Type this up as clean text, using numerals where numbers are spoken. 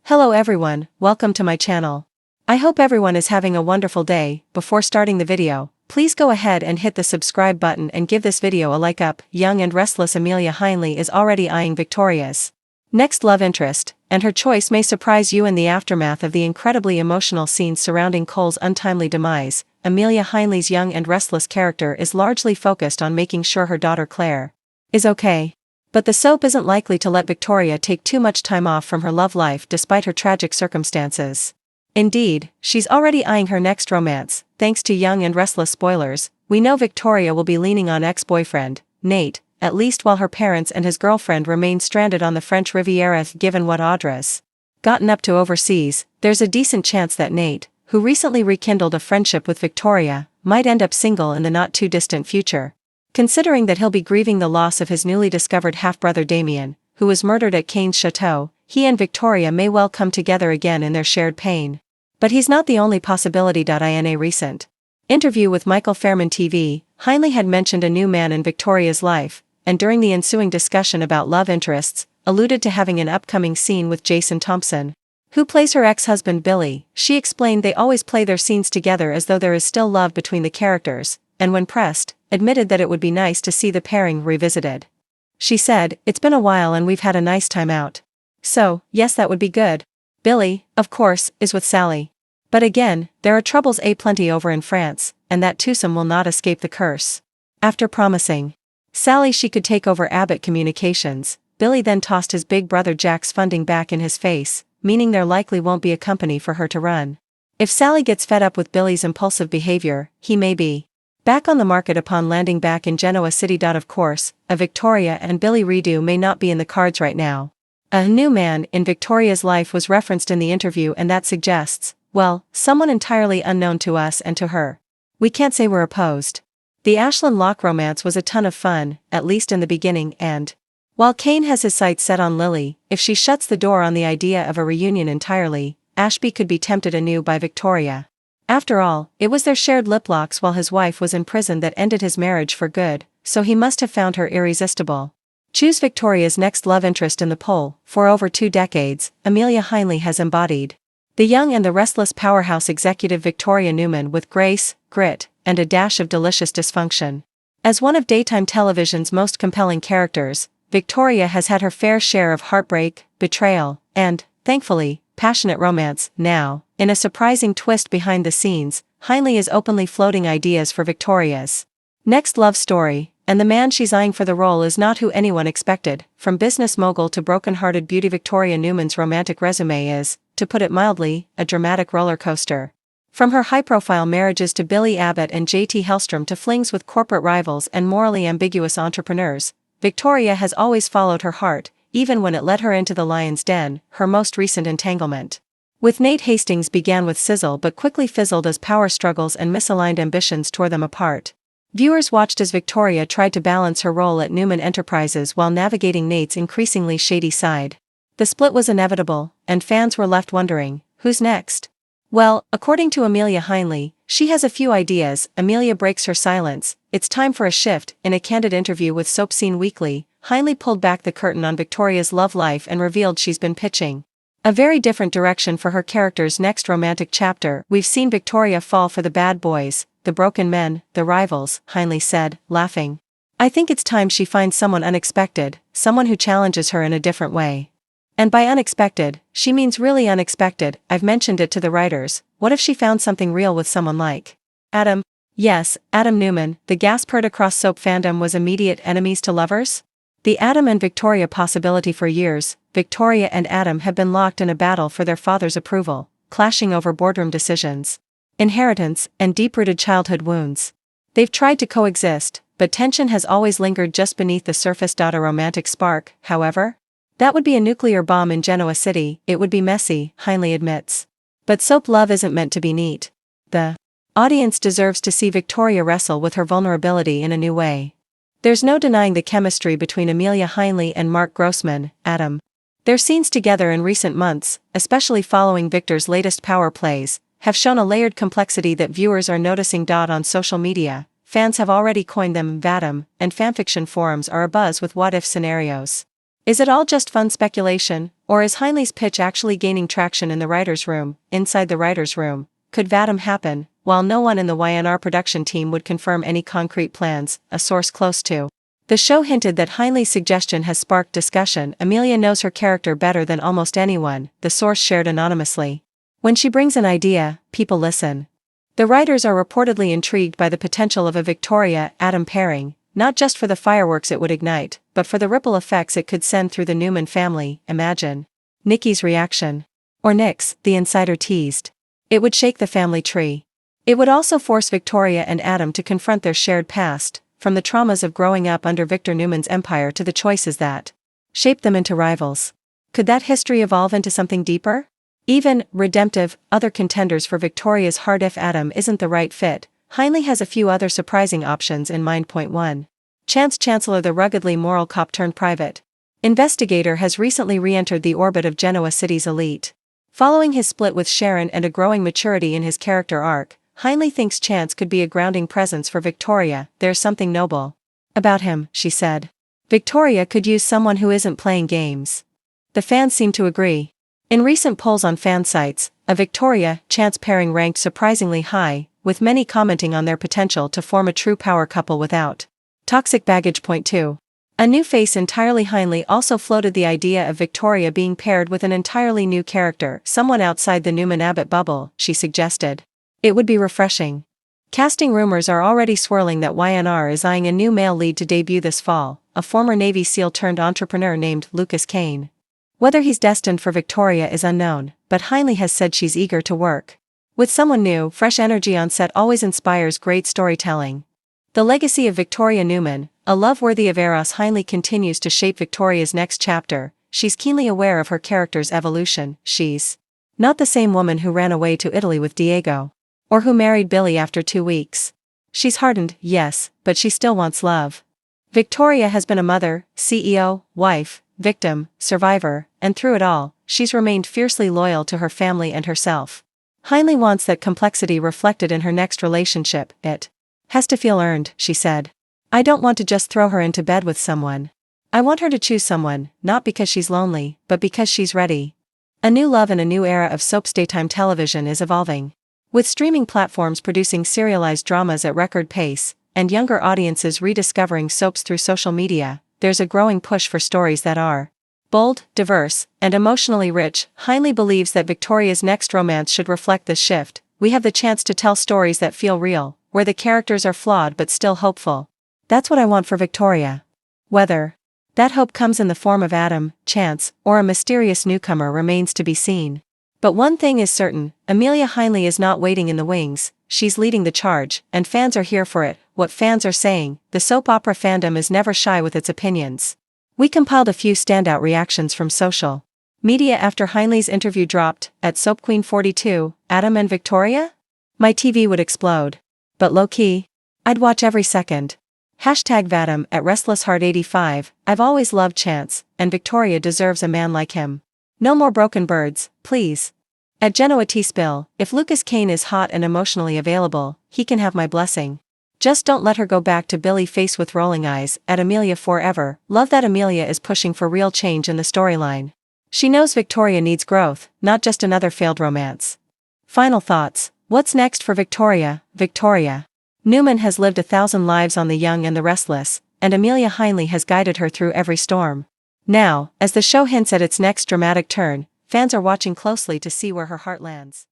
Hello everyone, welcome to my channel. I hope everyone is having a wonderful day. Before starting the video, please go ahead and hit the subscribe button and give this video a like up. Young and restless Amelia Heinle is already eyeing Victoria's next love interest, and her choice may surprise you. In the aftermath of the incredibly emotional scenes surrounding Cole's untimely demise, Amelia Heinle's young and restless character is largely focused on making sure her daughter Claire is okay. But the soap isn't likely to let Victoria take too much time off from her love life despite her tragic circumstances. Indeed, she's already eyeing her next romance. Thanks to Young and Restless spoilers, we know Victoria will be leaning on ex-boyfriend, Nate, at least while her parents and his girlfriend remain stranded on the French Riviera. Given what Audra's gotten up to overseas, there's a decent chance that Nate, who recently rekindled a friendship with Victoria, might end up single in the not-too-distant future. Considering that he'll be grieving the loss of his newly discovered half-brother Damien, who was murdered at Cain's chateau, he and Victoria may well come together again in their shared pain. But he's not the only possibility. In a recent interview with Michael Fairman TV, Heinle had mentioned a new man in Victoria's life, and during the ensuing discussion about love interests, alluded to having an upcoming scene with Jason Thompson, who plays her ex-husband Billy. She explained they always play their scenes together as though there is still love between the characters, and when pressed, admitted that it would be nice to see the pairing revisited. She said, "It's been a while and we've had a nice time out. So, yes, that would be good. Billy, of course, is with Sally. But again, there are troubles aplenty over in France, and that twosome will not escape the curse." After promising Sally she could take over Abbott Communications, Billy then tossed his big brother Jack's funding back in his face, meaning there likely won't be a company for her to run. If Sally gets fed up with Billy's impulsive behavior, he may be back on the market upon landing back in Genoa City. Of course, a Victoria and Billy redo may not be in the cards right now. A new man in Victoria's life was referenced in the interview, and that suggests, well, someone entirely unknown to us and to her. We can't say we're opposed. The Ashland Locke romance was a ton of fun, at least in the beginning, and while Cain has his sights set on Lily, if she shuts the door on the idea of a reunion entirely, Ashby could be tempted anew by Victoria. After all, it was their shared lip locks while his wife was in prison that ended his marriage for good, so he must have found her irresistible. Choose Victoria's next love interest in the poll. For over 2 decades, Amelia Heinle has embodied the young and the restless powerhouse executive Victoria Newman with grace, grit, and a dash of delicious dysfunction. As one of daytime television's most compelling characters, Victoria has had her fair share of heartbreak, betrayal, and, thankfully, passionate romance. Now, in a surprising twist behind the scenes, Heinle is openly floating ideas for Victoria's next love story, and the man she's eyeing for the role is not who anyone expected. From business mogul to broken-hearted beauty, Victoria Newman's romantic resume is, to put it mildly, a dramatic roller coaster. From her high-profile marriages to Billy Abbott and J.T. Hellstrom to flings with corporate rivals and morally ambiguous entrepreneurs, Victoria has always followed her heart, even when it led her into the lion's den. Her most recent entanglement with Nate Hastings began with sizzle but quickly fizzled as power struggles and misaligned ambitions tore them apart. Viewers watched as Victoria tried to balance her role at Newman Enterprises while navigating Nate's increasingly shady side. The split was inevitable, and fans were left wondering, who's next? Well, according to Amelia Heinle, she has a few ideas. Amelia breaks her silence. It's time for a shift. In a candid interview with Soap Scene Weekly, Heinle pulled back the curtain on Victoria's love life and revealed she's been pitching a very different direction for her character's next romantic chapter. "We've seen Victoria fall for the bad boys, the broken men, the rivals," Heinle said, laughing. "I think it's time she finds someone unexpected, someone who challenges her in a different way. And by unexpected, she means really unexpected. I've mentioned it to the writers. What if she found something real with someone like Adam?" Yes, Adam Newman. The gasp heard across soap fandom was immediate enemies to lovers? The Adam and Victoria possibility. For years, Victoria and Adam have been locked in a battle for their father's approval, clashing over boardroom decisions, inheritance, and deep-rooted childhood wounds. They've tried to coexist, but tension has always lingered just beneath the surface. A romantic spark, however? That would be a nuclear bomb in Genoa City. It would be messy, Heinle admits. But soap love isn't meant to be neat. The audience deserves to see Victoria wrestle with her vulnerability in a new way. There's no denying the chemistry between Amelia Heinle and Mark Grossman, Adam. Their scenes together in recent months, especially following Victor's latest power plays, have shown a layered complexity that viewers are noticing. On social media, fans have already coined them Vatom, and fanfiction forums are abuzz with what-if scenarios. Is it all just fun speculation, Or is Heinle's pitch actually gaining traction in the writer's room, inside the writer's room? Could Vatom happen? While no one in the Y&R production team would confirm any concrete plans, a source close to the show hinted that Heinle's suggestion has sparked discussion. Amelia knows her character better than almost anyone, the source shared anonymously. When she brings an idea, people listen. The writers are reportedly intrigued by the potential of a Victoria-Adam pairing, not just for the fireworks it would ignite, but for the ripple effects it could send through the Newman family. Imagine Nikki's reaction. Or Nick's, the insider teased. It would shake the family tree. It would also force Victoria and Adam to confront their shared past, from the traumas of growing up under Victor Newman's empire to the choices that shaped them into rivals. Could that history evolve into something deeper? Even redemptive, other contenders for Victoria's heart if Adam isn't the right fit. Heinle has a few other surprising options in mind. Point 1. Chance Chancellor, the ruggedly moral cop turned private investigator, has recently re-entered the orbit of Genoa City's elite. Following his split with Sharon and a growing maturity in his character arc, Heinle thinks Chance could be a grounding presence for Victoria. There's something noble about him, she said. Victoria could use someone who isn't playing games. The fans seem to agree. In recent polls on fan sites, a Victoria-Chance pairing ranked surprisingly high, with many commenting on their potential to form a true power couple without toxic baggage. Point 2. A new face entirely. Heinle also floated the idea of Victoria being paired with an entirely new character, someone outside the Newman-Abbott bubble, she suggested. It would be refreshing. Casting rumors are already swirling that Y&R is eyeing a new male lead to debut this fall, a former Navy SEAL turned entrepreneur named Lucas Kane. Whether he's destined for Victoria is unknown, but Heinle has said she's eager to work with someone new. Fresh energy on set always inspires great storytelling. The legacy of Victoria Newman, a love-worthy of Eros. Heinle continues to shape Victoria's next chapter. She's keenly aware of her character's evolution. She's not the same woman who ran away to Italy with Diego, or who married Billy after 2 weeks. She's hardened, yes, but she still wants love. Victoria has been a mother, CEO, wife, victim, survivor, and through it all, she's remained fiercely loyal to her family and herself. Heinle wants that complexity reflected in her next relationship. It has to feel earned, she said. I don't want to just throw her into bed with someone. I want her to choose someone, not because she's lonely, but because she's ready. A new love and a new era of soaps. Daytime television is evolving. With streaming platforms producing serialized dramas at record pace, and younger audiences rediscovering soaps through social media, there's a growing push for stories that are bold, diverse, and emotionally rich. Heinle believes that Victoria's next romance should reflect this shift. We have the chance to tell stories that feel real, where the characters are flawed but still hopeful. That's what I want for Victoria. Whether that hope comes in the form of Adam, Chance, or a mysterious newcomer remains to be seen. But one thing is certain, Amelia Heinle is not waiting in the wings, she's leading the charge, and fans are here for it. What fans are saying, the soap opera fandom is never shy with its opinions. We compiled a few standout reactions from social media after Heinle's interview dropped. At Soap Queen 42, Adam and Victoria? My TV would explode. But low-key, I'd watch every second. #Vatom. At Restless Heart 85, I've always loved Chance, and Victoria deserves a man like him. No more broken birds, please. At Genoa T-Spill, if Lucas Kane is hot and emotionally available, he can have my blessing. Just don't let her go back to Billy face with rolling eyes. At Amelia Forever, love that Amelia is pushing for real change in the storyline. She knows Victoria needs growth, not just another failed romance. Final thoughts. What's next for Victoria? Victoria Newman has lived 1,000 lives on The Young and the Restless, and Amelia Heinle has guided her through every storm. Now, as the show hints at its next dramatic turn, fans are watching closely to see where her heart lands.